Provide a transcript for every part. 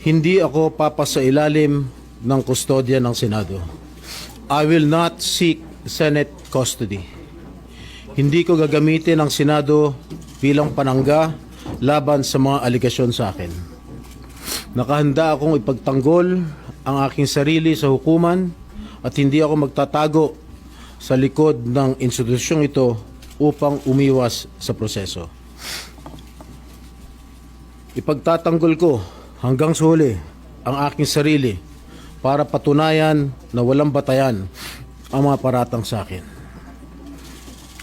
Hindi ako papasailalim ng kustodya ng Senado. I will not seek Senate custody. Hindi ko gagamitin ang Senado bilang panangga laban sa mga aligasyon sa akin. Nakahanda akong ipagtanggol ang aking sarili sa hukuman at hindi ako magtatago sa likod ng institusyong ito upang umiwas sa proseso. Ipagtatanggol ko hanggang sa huli ang aking sarili para patunayan na walang batayan ang mga paratang sa akin.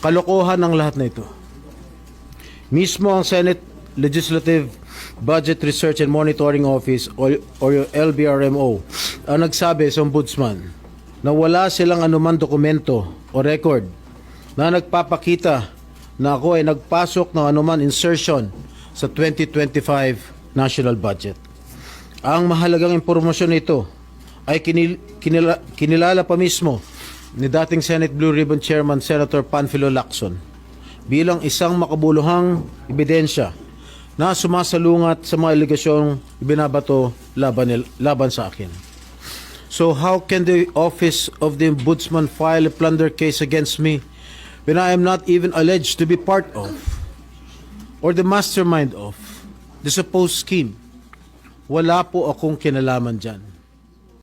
Kalokohan ang lahat na ito. Mismo ang Senate Legislative Budget Research and Monitoring Office o LBRMO ang nagsabi sa Ombudsman na wala silang anuman dokumento o record na nagpapakita na ako ay nagpasok ng anuman insertion sa 2025 national budget. Ang mahalagang impormasyon nito ay kinilala pa mismo ni dating Senate Blue Ribbon Chairman Senator Panfilo Lacson bilang isang makabuluhang ebidensya na sumasalungat sa mga aligasyong ibinabato laban sa akin. So how can the Office of the Ombudsman file a plunder case against me when I am not even alleged to be part of or the mastermind of the supposed scheme? Wala po akong kinalaman dyan.